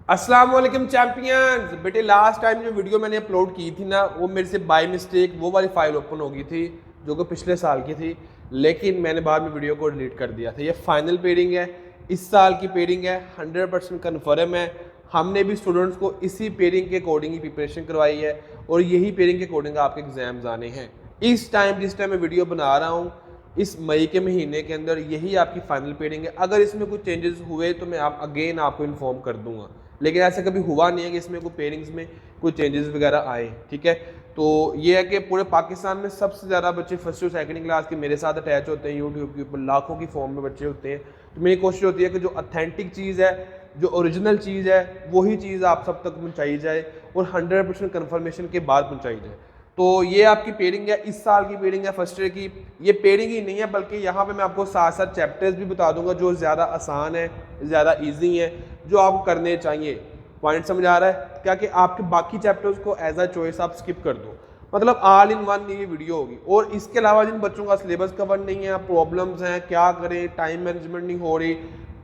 अस्सलाम वालेकुम चैंपियंस। बेटे लास्ट टाइम जो वीडियो मैंने अपलोड की थी ना, वो मेरे से बाय मिस्टेक वो वाली फाइल ओपन हो गई थी जो कि पिछले साल की थी, लेकिन मैंने बाद में वीडियो को डिलीट कर दिया था। ये फाइनल पेडिंग है, इस साल की पेडिंग है, 100% कन्फर्म है। हमने भी स्टूडेंट्स को इसी पेडिंग के अकॉर्डिंग ही प्रिपरेशन करवाई है और यही पेडिंग के अकॉर्डिंग आपके एग्जाम्स आने हैं। इस टाइम जिस टाइम मैं वीडियो बना रहा हूँ, इस मई के महीने के अंदर यही आपकी फाइनल पेडिंग है। अगर इसमें कुछ चेंजेस हुए तो मैं अगेन आपको इन्फॉर्म कर दूंगा, लेकिन ऐसा कभी हुआ नहीं है कि इसमें कोई पेयरिंग्स में कोई चेंजेस वगैरह आए। ठीक है, तो ये है कि पूरे पाकिस्तान में सबसे ज़्यादा बच्चे फर्स्ट और सेकंड क्लास के मेरे साथ अटैच होते हैं यूट्यूब के ऊपर, लाखों की फॉर्म में बच्चे होते हैं। तो मेरी कोशिश होती है कि जो ऑथेंटिक चीज़ है, जो ओरिजिनल चीज़ है, वही चीज़ आप सब तक पहुँचाई जाए और 100% कन्फर्मेशन के बाद पहुँचाई जाए। तो ये आपकी पेडिंग है, इस साल की पेडिंग है फर्स्ट ईयर की। ये पेडिंग ही नहीं है, बल्कि यहाँ पे मैं आपको साथ साथ चैप्टर्स भी बता दूंगा जो ज़्यादा आसान है, ज़्यादा इजी है, जो आपको करने चाहिए। पॉइंट समझ आ रहा है क्या? कि आपके बाकी चैप्टर्स को एज अ चॉइस आप स्किप कर दो, मतलब ऑल इन वन ये वीडियो होगी। और इसके अलावा जिन बच्चों का सिलेबस कवर नहीं है, प्रॉब्लम्स हैं, क्या करें, टाइम मैनेजमेंट नहीं हो रही,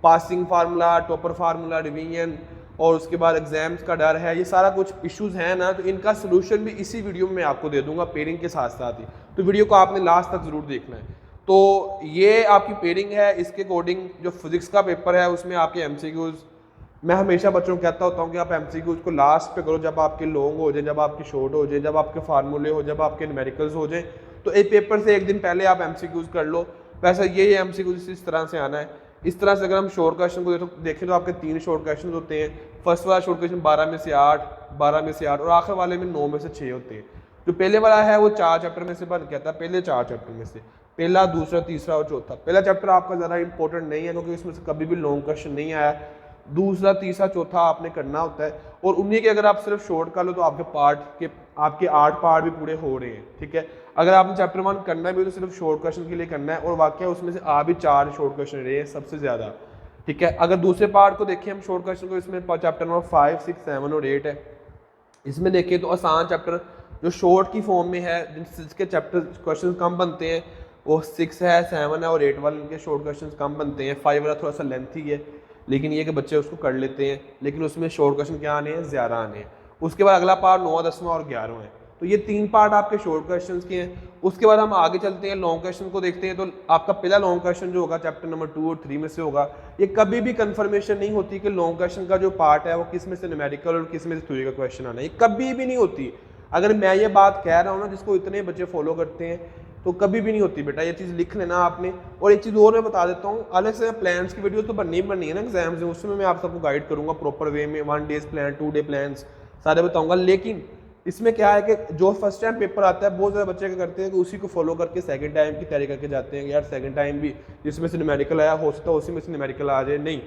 passing formula, topper formula, revision और उसके बाद एग्जाम्स का डर है, ये सारा कुछ इश्यूज हैं ना, तो इनका सोल्यूशन भी इसी वीडियो में मैं आपको दे दूंगा पेयरिंग के साथ साथ ही। तो वीडियो को आपने लास्ट तक जरूर देखना है। तो ये आपकी पेयरिंग है, इसके अकॉर्डिंग जो फिजिक्स का पेपर है उसमें आपके एमसीक्यूज, मैं हमेशा बच्चों को कहता होता हूँ कि आप एमसीक्यूज को लास्ट पे करो, जब आपके लॉन्ग हो जाए, जब आपके शॉर्ट हो जाए, जब आपके फार्मूले हो, जब आपके न्यूमेरिकल्स हो जाए, तो एक पेपर से एक दिन पहले आप एमसीक्यूज कर लो। वैसे ये एमसीक्यूज इस तरह से आना है। इस तरह से अगर हम शॉर्ट क्वेश्चन को देखें तो आपके 3 शॉर्ट क्वेश्चन होते हैं। फर्स्ट वाला शॉर्ट क्वेश्चन 12 में से 8, 12 में से 8 और आखिर वाले में 9 में से 6 होते हैं। जो पहले वाला है वो 4 चैप्टर में से बन के आता है, पहले 4 चैप्टर में से, पहला, दूसरा, तीसरा और चौथा। पहला चैप्टर आपका ज़्यादा इंपॉर्टेंट नहीं है क्योंकि इसमें से कभी भी लॉन्ग क्वेश्चन नहीं आया। दूसरा, तीसरा, चौथा आपने करना होता है, और उन्हीं के अगर आप सिर्फ शॉर्ट कर लो तो आपके 8 पार्ट भी पूरे हो रहे हैं। ठीक है, अगर आपने चैप्टर 1 करना भी तो सिर्फ शॉर्ट क्वेश्चन के लिए करना है, और वाकई उसमें से आ भी 4 शॉर्ट क्वेश्चन रहे हैं सबसे ज़्यादा। ठीक है, अगर दूसरे पार्ट को देखें हम शॉर्ट क्वेश्चन को, इसमें चैप्टर नंबर 5, 6, 7 और 8 है। इसमें देखें तो आसान चैप्टर जो शॉर्ट की फॉर्म में है, जिसके चैप्टर क्वेश्चन कम बनते हैं, वो 6 है, 7 है और 8 वाले, इनके शॉर्ट क्वेश्चन कम बनते हैं। 5 वाला थोड़ा सा लेंथी है, लेकिन ये कि बच्चे उसको कर लेते हैं, लेकिन उसमें शॉर्ट क्वेश्चन क्या आने हैं, ज़्यादा आने हैं। उसके बाद अगला पार्ट 9, 10वां और 11वां है। तो ये 3 पार्ट आपके शॉर्ट क्वेश्चन के हैं। उसके बाद हम आगे चलते हैं, लॉन्ग क्वेश्चन को देखते हैं। तो आपका पहला लॉन्ग क्वेश्चन जो होगा चैप्टर नंबर 2 और 3 में से होगा। ये कभी भी कंफर्मेशन नहीं होती कि लॉन्ग क्वेश्चन का जो पार्ट है वो किस में से न्यूमेरिकल और किस में से थ्योरी का क्वेश्चन आना है, ये कभी भी नहीं होती। अगर मैं ये बात कह रहा हूँ ना, जिसको इतने बच्चे फॉलो करते हैं, तो कभी भी नहीं होती बेटा, ये चीज़ लिख लेना आपने। और एक चीज़ और मैं बता देता हूँ, अलग से प्लान्स की वीडियो तो बननी है ना एग्जाम्स में, उसमें मैं आप सबको गाइड करूँगा प्रॉपर वे में, 1 डेज प्लान, 2 डे प्लान्स सारे बताऊँगा। लेकिन इसमें क्या है कि जो फर्स्ट टाइम पेपर आता है, बहुत ज़्यादा बच्चे क्या करते हैं कि उसी को फॉलो करके सेकंड टाइम की तैयारी करके जाते हैं। यार सेकंड टाइम भी जिसमें से न्यूमेरिकल आया, हो सकता है उसी में से न्यूमेरिकल आ जाए। नहीं,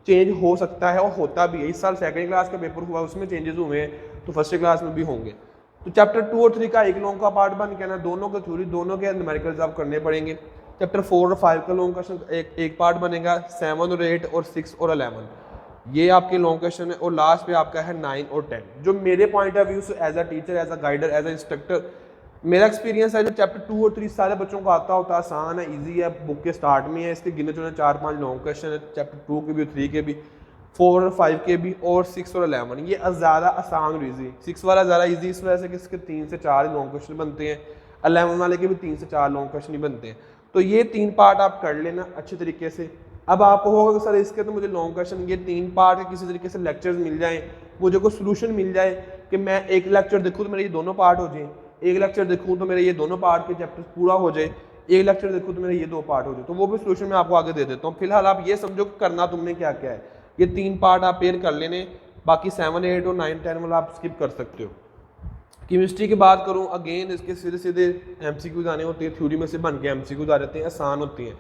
चेंज हो सकता है और होता भी है। इस साल सेकंड क्लास का पेपर हुआ, उसमें चेंजेस हुए हैं, तो फर्स्ट क्लास में भी होंगे। तो चैप्टर 2 और 3 का एक लॉन्ग का पार्ट बन के ना, दोनों के थ्योरी, दोनों के न्यूमेरिकल्स आप करने पड़ेंगे। चैप्टर 4 और 5 का लॉन्ग क्वेश्चन एक पार्ट बनेगा, 7 और 8 और 6 और 11 ये आपके लॉन्ग क्वेश्चन है। और लास्ट पे आपका है 9 और 10। जो मेरे पॉइंट ऑफ व्यू से as a teacher, as a guider, as a instructor, मेरा एक्सपीरियंस है, जो चैप्टर 2 और 3 सारे बच्चों को आता होता है, आसान है, ईजी है, बुक के स्टार्ट में है। इसके गिने चुने 4-5 लॉन्ग क्वेश्चन है, चैप्टर 2 के भी, 3 के भी, 4 और 5 के भी, और 6 और 11 ये ज़्यादा आसान और ईजी। 6 वाला ज़्यादा ईजी इस वजह से कि इसके 3 से 4 लॉन्ग क्वेश्चन बनते हैं, 11 वाले के भी 3 से 4 लॉन्ग क्वेश्चन ही बनते हैं। तो ये 3 पार्ट आप कर लेना अच्छे तरीके से। अब आपको होगा कि सर इसके तो मुझे लॉन्ग क्वेश्चन, ये 3 पार्ट के किसी तरीके से लेक्चर्स मिल जाएं, मुझे कोई सोल्यूशन मिल जाए कि मैं एक लेक्चर देखूँ तो मेरे ये दोनों पार्ट हो जाए, एक लेक्चर देखूँ तो मेरे ये दोनों पार्ट के चैप्टर पूरा हो जाए, एक लेक्चर देखूँ तो मेरे ये 2 पार्ट हो जाए, तो वो भी सोल्यूशन मैं आपको आगे दे देता हूँ। फिलहाल आप ये समझो कि करना तुमने क्या क्या है। ये 3 पार्ट आप पेयर कर लेने, बाकी 7, 8 और 9, 10 वाला आप स्किप कर सकते हो। केमिस्ट्री की बात करूँ, अगेन इसके सीधे सीधे एमसीक्यूज आने होते हैं, थ्योरी में से बन के एमसीक्यूज आ जाते हैं, आसान होती हैं।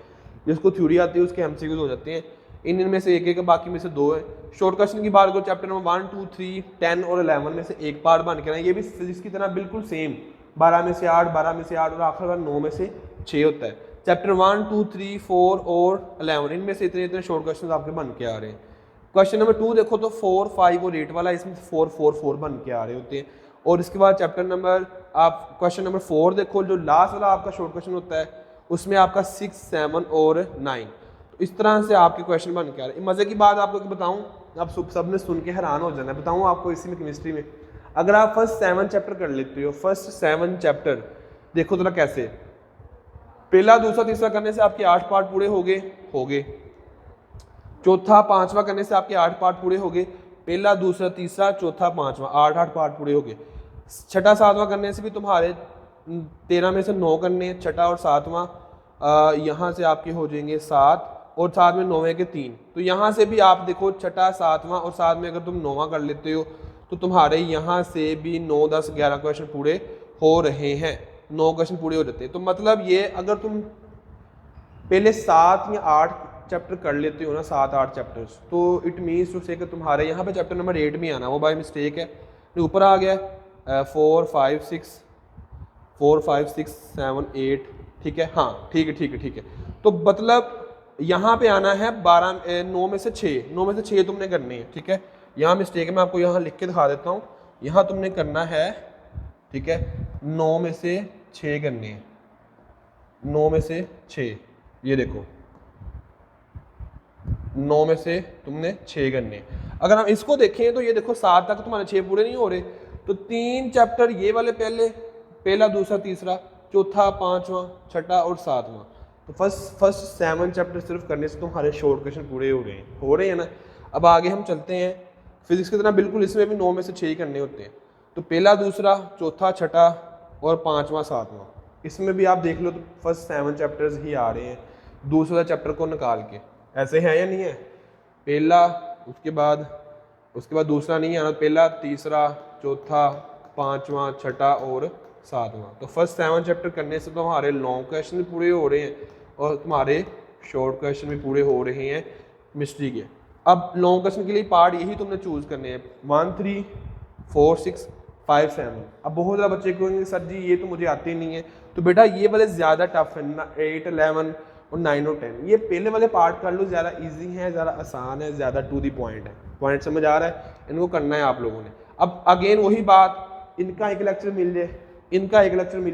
जिसको थ्योरी आती है उसके एमसीक्यूज हो जाते हैं। इनमें से एक है, बाकी में से 2 है। शॉर्ट क्वेश्चन की बात करो, चैप्टर नंबर 1, 2, 3, 10 और 11 में से एक पार्ट बन के ना, ये भी फिजिक्स की तरह बिल्कुल सेम, 12 में से 8, 12 में से 8 और आखिर बार 9 में से 6 होता है। चैप्टर 1, 2, 3, 4 और 11 इनमें से इतने इतने शॉर्ट क्वेश्चन आपके बन के आ रहे हैं। क्वेश्चन नंबर 2 देखो तो 4, 5 और 8 वाला, इसमें 4, 4, 4 बन के आ रहे होते हैं। और इसके बाद चैप्टर नंबर, आप क्वेश्चन नंबर 4 देखो, जो लास्ट वाला आपका शॉर्ट क्वेश्चन होता है, उसमें आपका 6, 7 और 9, तो इस तरह से आपके क्वेश्चन बन के आ रहे हैं। मज़े की बात आपको बताऊं, आप सब ने सुन के हैरान हो जाना है। बताऊँ आपको इसी में केमिस्ट्री में, अगर आप फर्स्ट 7 चैप्टर कर लेते हो, फर्स्ट 7 चैप्टर देखो जरा कैसे, पहला दूसरा तीसरा करने से आपके 8 पार्ट पूरे हो गए, चौथा पांचवा करने से आपके 8 पार्ट पूरे हो गए, पहला दूसरा तीसरा चौथा पांचवा 8 पार्ट पूरे हो गए। छठा सातवां करने से भी तुम्हारे 13 में से 9 करने, छठा और सातवां यहाँ से आपके हो जाएंगे 7 और साथ में 9वें के 3। तो यहाँ से भी आप देखो छठा सातवां और साथ में अगर तुम 9वां कर लेते हो तो तुम्हारे यहाँ से भी 9 10 11 क्वेश्चन पूरे हो रहे हैं, 9 क्वेश्चन पूरे हो जाते हैं। तो मतलब ये अगर तुम पहले 7 या 8 चैप्टर कर लेते हो ना, 7-8 चैप्टर्स, तो इट मीन्स टू से कि तुम्हारे यहाँ पे चैप्टर नंबर 8 भी आना, वो बाय मिस्टेक है ऊपर आ गया 4 5 6 7 8, ठीक है, हाँ ठीक है। तो मतलब यहाँ पे आना है 9 में से 6 तुमने करनी है, ठीक है। यहाँ मिस्टेक है, मैं आपको यहाँ लिख के दिखा देता हूँ। यहाँ तुमने करना है, ठीक है, 9 में से 6 करनी है, 9 में से 6, ये देखो 9 में से तुमने 6 करने हैं। अगर हम इसको देखें तो ये देखो 7 तक तुम्हारे 6 पूरे नहीं हो रहे, तो 3 चैप्टर ये वाले पहला दूसरा तीसरा चौथा पांचवा छठा और सातवां, तो फर्स्ट 7 चैप्टर सिर्फ करने से तुम्हारे शॉर्ट क्वेश्चन पूरे हो रहे हैं ना। अब आगे हम चलते हैं फिजिक्स की तरह, बिल्कुल इसमें भी 9 में से 6 ही करने होते हैं। तो पहला दूसरा चौथा छठा और पांचवा सातवां, इसमें भी आप देख लो तो फर्स्ट 7 चैप्टर्स ही आ रहे हैं दूसरा चैप्टर को निकाल के, ऐसे है या नहीं है। पहला उसके बाद दूसरा नहीं आना, पहला तीसरा चौथा पांचवा छठा और सातवां। तो फर्स्ट 7 चैप्टर करने से तुम्हारे लॉन्ग क्वेश्चन भी पूरे हो रहे हैं और तुम्हारे शॉर्ट क्वेश्चन भी पूरे हो रहे हैं मिस्ट्री के। अब लॉन्ग क्वेश्चन के लिए पार्ट यही तुमने चूज करने हैं 1 3 4 6 5 7। अब बहुत ज़्यादा बच्चे कहेंगे सर जी ये तो मुझे आते नहीं है, तो बेटा ये वाले ज़्यादा टफ है ना, 8 11 और 9 और 10, ये पहले वाले पार्ट कर लो, ज़्यादा इजी है, ज़्यादा आसान है, ज़्यादा टू दी पॉइंट है। पॉइंट समझ आ रहा है, इनको करना है आप लोगों ने। अब अगेन वही बात, इनका एक लेक्चर मिल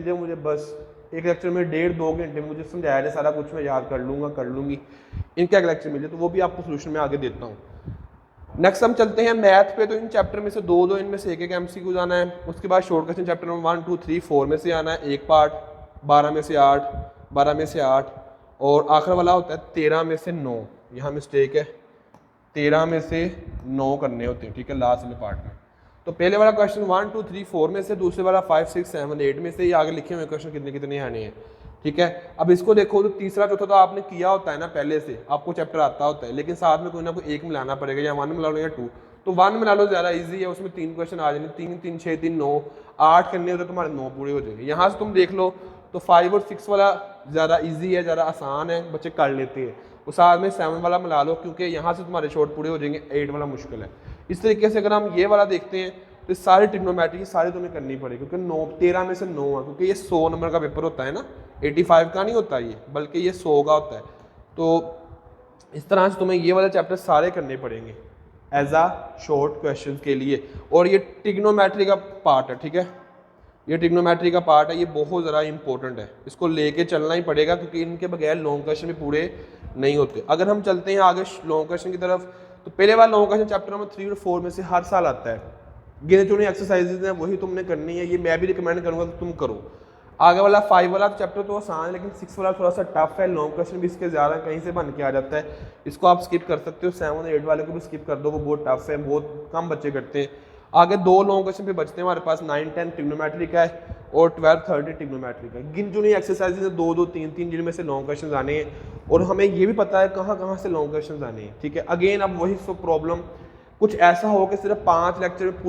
जाए मुझे, बस एक लेक्चर में 1.5-2 घंटे में मुझे समझाया जाए, सारा कुछ मैं याद कर लूँगी। इनका एक लेक्चर मिल जाए तो वो भी आपको सोल्यूशन में आगे देता हूँ। नेक्स्ट हम चलते हैं मैथ पे। तो इन चैप्टर में से 2 इनमें से एक MCQ जाना है। उसके बाद शॉर्ट क्वेश्चन चैप्टर नंबर 1 2 3 4 में से आना है एक पार्ट, 12 में से 8 और आखिर वाला होता है 13 में से 9। यहाँ मिस्टेक है, 13 में से 9 करने होते हैं, ठीक है, लास्ट वाले पार्ट में। तो पहले वाला क्वेश्चन 1 2 3 4 में से, दूसरे वाला 5 6 7 8 में से, ये आगे लिखे हुए क्वेश्चन कितने आने हैं, ठीक है। अब इसको देखो तो तीसरा चौथा तो आपने किया होता है ना, पहले से आपको चैप्टर आता होता है, लेकिन साथ में कोई ना कोई एक मिलाना पड़ेगा, या 1 मिला लो या 2। तो 1 मिला लो, ज़्यादा इजी है, उसमें 3 क्वेश्चन आ जाएंगे, 3 3 6 3 9 8 करने होते तुम्हारे 9 पूरे हो जाएंगे। यहाँ से तुम देख लो तो 5 और 6 वाला ज़्यादा ईजी है, ज़्यादा आसान है, बच्चे कर लेते हैं। और साथ में 7 वाला मिला लो, क्योंकि यहाँ से तुम्हारे शॉर्ट पूरे हो जाएंगे, 8 वाला मुश्किल है। इस तरीके से अगर हम ये वाला देखते हैं तो सारी ट्रिग्नोमेट्री सारी तुम्हें करनी पड़ेगी, क्योंकि 13 में से 9 है, क्योंकि ये 100 नंबर का पेपर होता है ना, 85 का नहीं होता ये, बल्कि ये 100 का होता है। तो इस तरह से तुम्हें ये वाले चैप्टर सारे करने पड़ेंगे एज आ शॉर्ट क्वेश्चन के लिए। और ये ट्रिग्नोमेट्री का पार्ट है, ठीक है, ये ट्रिग्नोमेट्री का पार्ट है, ये बहुत ज़्यादा इंपॉर्टेंट है, इसको लेके चलना ही पड़ेगा, क्योंकि इनके बगैर लॉन्ग क्वेश्चन भी पूरे नहीं होते। अगर हम चलते हैं आगे लॉन्ग क्वेश्चन की तरफ, तो पहले वाला लॉन्ग क्वेश्चन चैप्टर नंबर 3 और 4 में से हर साल आता है। गिने चुने एक्सरसाइजेज हैं वही तुमने करनी है, ये मैं भी रिकमेंड करूँगा कि तुम करो। आगे वाला 5 वाला चैप्टर तो आसान है, लेकिन 6 वाला थोड़ा सा टफ है, लॉन्ग क्वेश्चन भी इसके ज़्यादा कहीं से बन के आ जाता है, इसको आप स्किप कर सकते हो। 7 और 8 वाले को भी स्किप कर दो, वो बहुत टफ है, बहुत कम बच्चे करते हैं। आगे 2 लॉन्ग क्वेश्चन पे बचते हैं हमारे पास, 9 10 ट्रिग्नोमेट्री का है और 12 13 ट्रिग्नोमेट्री का। गिन चुनी एक्सरसाइजेज 2 2 3 3 जिनमें से लॉन्ग क्वेश्चन आने हैं, और हमें ये भी पता है कहाँ से लॉन्ग क्वेश्चन आने हैं, ठीक है। अगेन अब वही सब प्रॉब्लम, कुछ ऐसा हो कि सिर्फ 5 लेक्चर में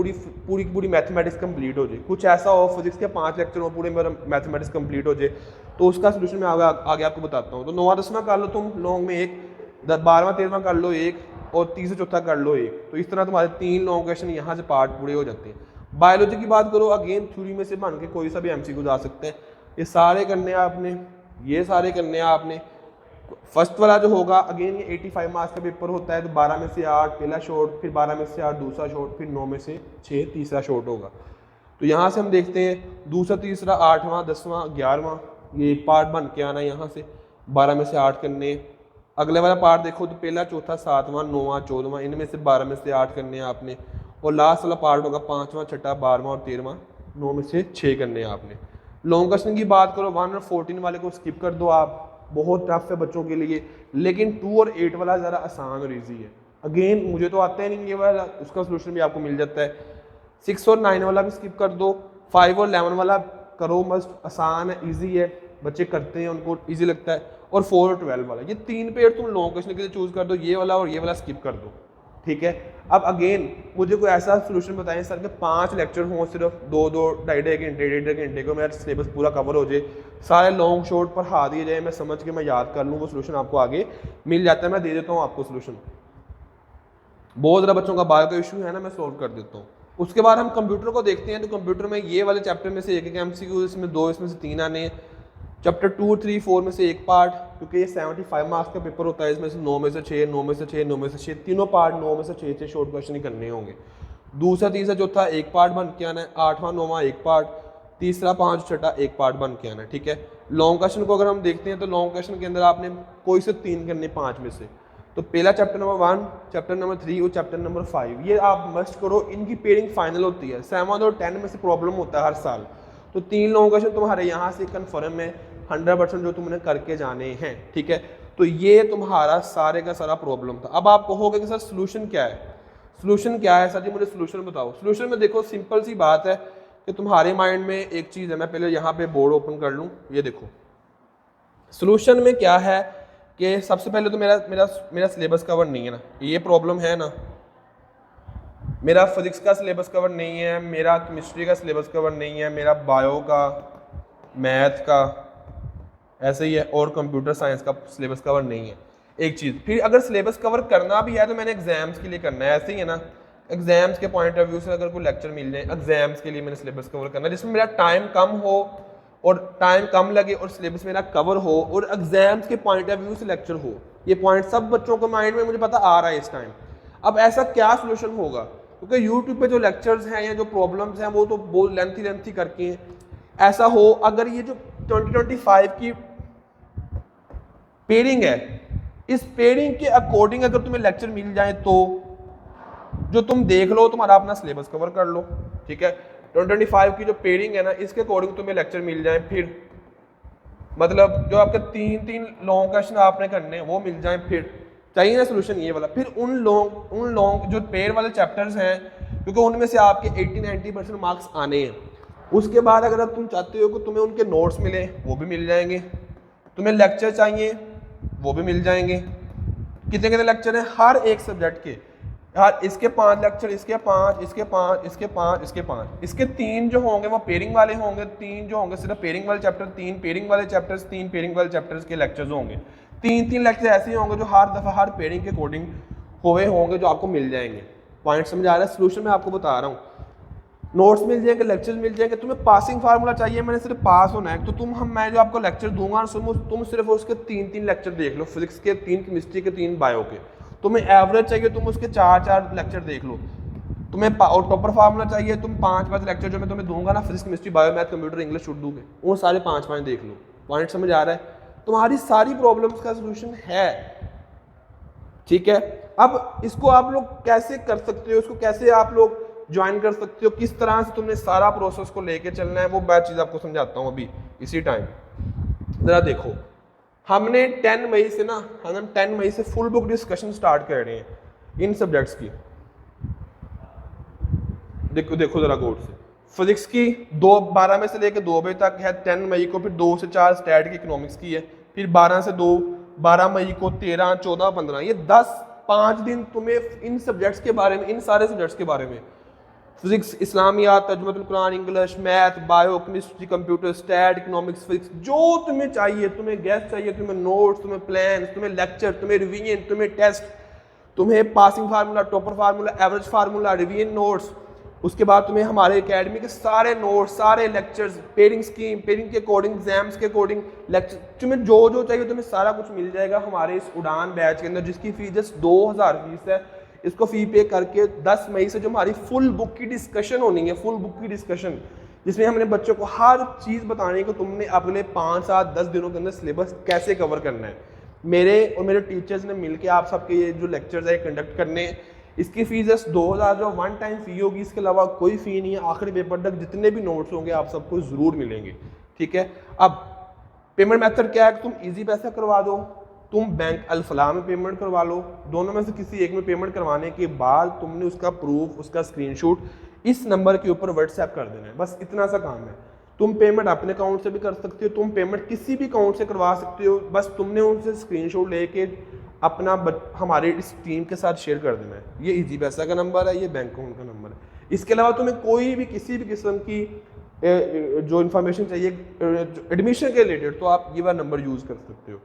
पूरी मैथमेटिक्स कंप्लीट हो जाए, कुछ ऐसा हो फिजिक्स के 5 लेक्चर में पूरे मेरा मैथमेटिक्स कंप्लीट हो जाए, तो उसका सोल्यूशन मैं आगे आपको बताता हूँ। तो 9वां 10वां कर लो तुम लॉन्ग में एक, 12वां 13वां कर लो एक, और 3 से चौथा कर लो एक। तो इस तरह तुम्हारे 3 लॉन्ग क्वेश्चन यहाँ से पार्ट पूरे हो जाते हैं। बायोलॉजी की बात करो, अगेन थ्योरी में से बन के कोई सा भी MCQ जा सकता है, ये सारे करने हैं आपने, ये सारे करने हैं आपने। फर्स्ट वाला जो होगा अगेन ये 85 मार्क्स का पेपर होता है, तो 12 में से 8 पहला शॉर्ट, फिर 12 में से 8 दूसरा शॉर्ट, फिर 9 में से 6 तीसरा शॉर्ट होगा। तो यहाँ से हम देखते हैं दूसरा तीसरा 8वां 10वां 11वां, ये एक पार्ट बन के आना है यहाँ से, 12 में से 8 करने, अगले वाला पार्ट देखो तो पहला, चौथा, सातवां, नौवां, 14वां, इनमें से 12 में से 8 करने हैं आपने। और लास्ट वाला पार्ट होगा 5वां, 6वां, 12वां और 13वां, 9 में से 6 करने हैं आपने। लॉन्ग क्वेश्चन की बात करो 1 और 14 वाले को स्किप कर दो आप, बहुत टफ है बच्चों के लिए। लेकिन 2 और 8 वाला ज़रा आसान और ईजी है। अगेन मुझे तो आता है नहीं ये वाला, उसका सोल्यूशन भी आपको मिल जाता है। 6 और 9 वाला भी स्किप कर दो। 5 और 11 वाला करो, मस्त आसान है, ईजी है, बच्चे करते हैं, उनको ईजी लगता है। और 4 और 12 वाला, ये 3 पेयर तुम लॉन्ग क्वेश्चन के लिए चूज कर दो, ये वाला और ये वाला स्किप कर दो, ठीक है। अब अगेन मुझे कोई ऐसा सोल्यूशन बताएं सर के 5 लेक्चर हों, सिर्फ 2-2, 2.5 घंटे, 1.5 घंटे को मेरा सिलेबस पूरा कवर हो जाए, सारे लॉन्ग शॉर्ट पर हाथ दिए जाए, मैं समझ के मैं याद कर लूँ, वो सोल्यूशन आपको आगे मिल जाता है। मैं दे देता हूँ आपको सोल्यूशन। बहुत ज़्यादा बच्चों का बायो का इशू है ना, मैं सोल्व कर देता हूँ। उसके बाद हम कंप्यूटर को देखते हैं। तो कंप्यूटर में ये वाले चैप्टर में से एक MCQ, इसमें 2, इसमें से 3 आने हैं। चैप्टर 2, 3, 4 में से एक पार्ट, क्योंकि ये 75 मार्क्स का पेपर होता है, इसमें से 9 में से 6, 9 में से 6, 9 में से 6, तीनों पार्ट 9 में से 6 शॉर्ट क्वेश्चन ही करने होंगे। दूसरा, तीसरा, चौथा एक पार्ट बन के आना है, 8वां, 9वां एक पार्ट, तीसरा, 5, 6 एक पार्ट बन के आना है, ठीक है। लॉन्ग क्वेश्चन को अगर हम देखते हैं तो लॉन्ग क्वेश्चन के अंदर आपने कोई से 3 करने 5 में से। तो पहला चैप्टर नंबर 1, चैप्टर नंबर 3 और चैप्टर नंबर 5, ये आप मस्ट करो। इनकी पेयरिंग फाइनल होती है। 7 और 10 में से प्रॉब्लम होता है हर साल। तो 3 लॉन्ग क्वेश्चन तुम्हारे यहाँ से कन्फर्म है 100% जो तुमने करके जाने हैं, ठीक है। तो ये तुम्हारा सारे का सारा प्रॉब्लम था। अब आप कहोगे कि सर सोल्यूशन क्या है, सोल्यूशन क्या है सर जी, मुझे सोल्यूशन बताओ। सोल्यूशन में देखो सिंपल सी बात है कि तुम्हारे माइंड में एक चीज़ है। मैं पहले यहाँ पे बोर्ड ओपन कर लूँ, ये देखो सोल्यूशन में क्या है कि सबसे पहले तो मेरा सिलेबस कवर नहीं है ना, ये प्रॉब्लम है ना। मेरा फिजिक्स का सिलेबस कवर नहीं है, मेरा केमिस्ट्री का सिलेबस कवर नहीं है, मेरा बायो का, मैथ का ऐसे ही है, और कंप्यूटर साइंस का सिलेबस कवर नहीं है। एक चीज़ फिर, अगर सिलेबस कवर करना भी है तो मैंने एग्जाम्स के लिए करना है, ऐसे ही है ना। एग्जाम्स के पॉइंट ऑफ व्यू से अगर कोई लेक्चर मिल जाए, एग्जाम्स के लिए मैंने सिलेबस कवर करना है, जिसमें मेरा टाइम कम हो और टाइम कम लगे और सिलेबस मेरा कवर हो और एग्जाम्स के पॉइंट ऑफ व्यू से लेक्चर हो। ये पॉइंट सब बच्चों के माइंड में मुझे पता आ रहा है इस टाइम। अब ऐसा क्या सोल्यूशन होगा, क्योंकि यूट्यूब पे जो लेक्चर्स हैं या जो प्रॉब्लम्स हैं वो तो बहुत लेंथी करके हैं। ऐसा हो अगर ये जो 2025 की पेयरिंग है, इस पेयरिंग के अकॉर्डिंग अगर तुम्हें लेक्चर मिल जाए तो जो तुम देख लो, तुम्हारा अपना सिलेबस कवर कर लो, ठीक है। 2025 की जो पेयरिंग है ना, इसके अकॉर्डिंग तुम्हें लेक्चर मिल जाए, फिर मतलब जो आपके 3 लॉन्ग क्वेश्चन आपने करने हैं वो मिल जाए, फिर चाहिए ना सोल्यूशन ये वाला। फिर उन लॉन्ग जो पेयर वाले चैप्टर्स हैं, क्योंकि उनमें से आपके 80-90% मार्क्स आने हैं। उसके बाद अगर तुम चाहते हो कि तुम्हें उनके नोट्स मिले, वो भी मिल जाएंगे। तुम्हें लेक्चर चाहिए, वो भी मिल जाएंगे। कितने कितने लेक्चर हैं हर एक सब्जेक्ट के यार, इसके 5 लेक्चर, इसके 5, इसके 5, इसके 5, इसके 5, इसके 3 जो होंगे वो पेयरिंग वाले होंगे, 3 जो होंगे सिर्फ पेयरिंग वाले चैप्टर, 3 पेयरिंग वाले चैप्टर्स, 3 पेयरिंग वाले चैप्टर्स के लेक्चर्स होंगे। 3 लेक्चर ऐसे होंगे जो हर दफ़ा हर पेयरिंग के अकॉर्डिंग हुए होंगे, जो आपको मिल जाएंगे। पॉइंट समझ आ रहा है? सोल्यूशन मैं आपको बता रहा हूँ। नोट्स मिल जाएंगे, लेक्चर्स मिल जाएंगे। तुम्हें पासिंग फार्मूला चाहिए, मैंने सिर्फ पास होना है, तो मैं जो आपको लेक्चर दूंगा तुम सिर्फ उसके 3 लेक्चर देख लो, फिजिक्स के 3, केमिस्ट्री के 3, बायो के। तुम्हें एवरेज चाहिए, तुम उसके 4 लेक्चर देख लो। तुम्हें और टॉपर फार्मूला चाहिए, तुम 5 लेक्चर जो मैं तुम्हें दूंगा ना, physics, chemistry, bio, math, computer, English, Urdu के, वो सारे 5 देख लो। पॉइंट समझ आ रहा है? तुम्हारी सारी प्रॉब्लम्स का सोल्यूशन है, ठीक है। अब इसको आप लोग कैसे कर सकते हो, इसको कैसे आप लोग ज्वाइन कर सकते हो, किस तरह से तुमने सारा प्रोसेस को लेके चलना है, वो मैं चीज़ आपको समझाता हूँ अभी इसी टाइम। जरा देखो, हमने 10 मई से ना, हम 10 मई से फुल बुक डिस्कशन स्टार्ट कर रहे हैं इन सब्जेक्ट्स की। देखो जरा गौर से, फिजिक्स की 12 में से लेकर 2 बजे तक है 10 मई को, फिर 2 से 4 स्टैट की इकोनॉमिक्स की है, फिर 12 से 2 12 मई को 13, 14, 15, ये 5 दिन तुम्हें इन सब्जेक्ट्स के बारे में, इन सारे सब्जेक्ट्स के बारे में, फिजिक्स, इस्लामियात, तर्जुमतुल कुरान, English, math, bio, chemistry, computer, stat, economics, physics, जो तुम्हें चाहिए, तुम्हें गेस्ट चाहिए, तुम्हें नोट्स, तुम्हें प्लान, तुम्हें लेक्चर, तुम्हें रिवीजन, तुम्हें टेस्ट, तुम्हें passing formula, topper formula, average formula, revision notes, उसके बाद तुम्हें हमारे एकेडमी के सारे नोट्स, सारे लेक्चर्स, पेयरिंग स्कीम, पेयरिंग के अकॉर्डिंग, एग्जाम्स के अकॉर्डिंग लेक्चर, तुम्हें जो चाहिए तुम्हें सारा कुछ मिल जाएगा हमारे इस उड़ान बैच के अंदर, जिसकी फीस जस्ट 2000 फीस है। इसको फी पे करके 10 मई से जो हमारी फुल बुक की डिस्कशन होनी है, फुल बुक की डिस्कशन, जिसमें हमने बच्चों को हर चीज़ बताने को, तुमने अगले 5, 7, 10 दिनों के अंदर सिलेबस कैसे कवर करना है, मेरे और मेरे टीचर्स ने मिलके आप सबके ये जो लेक्चर्स है कंडक्ट करने हैं। इसकी फीस जस्ट 2000 जो वन टाइम फ़ी होगी, इसके अलावा कोई फ़ी नहीं है। आखिरी पेपर तक जितने भी नोट्स होंगे आप सबको ज़रूर मिलेंगे, ठीक है। अब पेमेंट मेथड क्या है कि तुम इजी पैसा करवा दो, तुम बैंक अल-फलाह में पेमेंट करवा लो, दोनों में से किसी एक में पेमेंट करवाने के बाद तुमने उसका प्रूफ, उसका स्क्रीनशॉट इस नंबर के ऊपर व्हाट्सएप कर देना है, बस इतना सा काम है। तुम पेमेंट अपने अकाउंट से भी कर सकते हो, तुम पेमेंट किसी भी अकाउंट से करवा सकते हो, बस तुमने उनसे स्क्रीनशॉट लेके अपना हमारे इस टीम के साथ शेयर कर देना है। ये इजी पैसा का नंबर है, ये बैंक अकाउंट का नंबर है। इसके अलावा तुम्हें कोई भी किसी भी किस्म की जो इन्फॉर्मेशन चाहिए एडमिशन के रिलेटेड, तो आप ये वाला नंबर यूज़ कर सकते हो।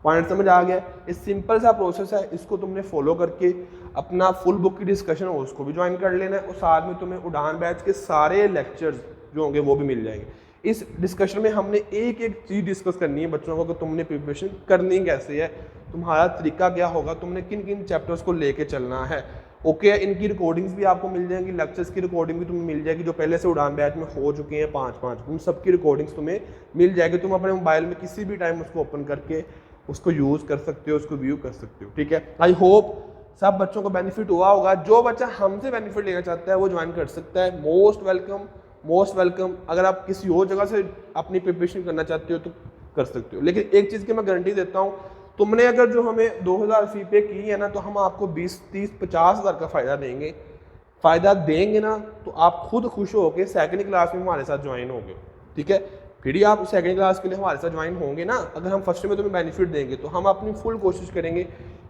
पॉइंट समझ आ गया? ये सिंपल सा प्रोसेस है, इसको तुमने फॉलो करके अपना फुल बुक की डिस्कशन हो उसको भी ज्वाइन कर लेना है, और साथ में तुम्हें उड़ान बैच के सारे लेक्चर्स जो होंगे वो भी मिल जाएंगे। इस डिस्कशन में हमने एक एक चीज़ डिस्कस करनी है बच्चों को कि तुमने प्रिपरेशन करनी कैसे है, तुम्हारा तरीका क्या होगा, तुमने किन किन चैप्टर्स को लेके चलना है। ओके, इनकी रिकॉर्डिंग्स भी आपको मिल जाएंगी, लेक्चर्स की रिकॉर्डिंग भी तुम्हें मिल जाएगी जो पहले से उड़ान बैच में हो चुके हैं 5-5, उन सबकी रिकॉर्डिंग्स तुम्हें मिल जाएगी। तुम अपने मोबाइल में किसी भी टाइम उसको ओपन करके उसको यूज़ कर सकते हो, उसको व्यू कर सकते हो, ठीक है। आई होप सब बच्चों को बेनिफिट हुआ होगा। जो बच्चा हमसे बेनिफिट लेना चाहता है वो ज्वाइन कर सकता है। Most welcome, most welcome. अगर आप किसी और जगह से अपनी प्रिपरेशन करना चाहते हो तो कर सकते हो, लेकिन एक चीज़ की मैं गारंटी देता हूँ, तुमने अगर जो हमें 2000 फी पे की है ना, तो हम आपको 20-30-50 हज़ार का फ़ायदा देंगे। फ़ायदा देंगे ना तो आप खुद खुश हो के सेकेंड क्लास में हमारे साथ ज्वाइन होगे, ठीक है। फिर ही आप सेकेंड क्लास के लिए हमारे साथ ज्वाइन होंगे ना। अगर हम फर्स्ट में तुम्हें बेनिफिट देंगे तो हम अपनी फुल कोशिश करेंगे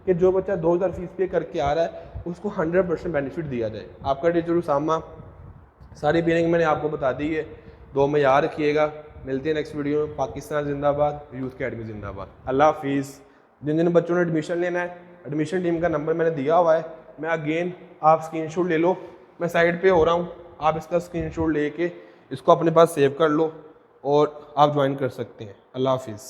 कि जो बच्चा 2000 फीस पे करके आ रहा है उसको 100% बेनिफिट दिया जाए। आपका टीचर उसामा, सारी बिलिंग मैंने आपको बता दी है, दो में याद रखिएगा। मिलते हैं नेक्स्ट वीडियो में। पाकिस्तान जिंदाबाद, यूथ अकेडमी जिंदाबाद। अल्लाह हाफिज़। जिन जिन बच्चों ने एडमिशन लेना है, एडमिशन टीम का नंबर मैंने दिया हुआ है। मैं अगेन, आप स्क्रीनशॉट ले लो, मैं साइड पे हो रहा हूँ, आप इसका स्क्रीनशॉट लेके इसको अपने पास सेव कर लो और आप ज्वाइन कर सकते हैं। अल्लाह हाफिज़।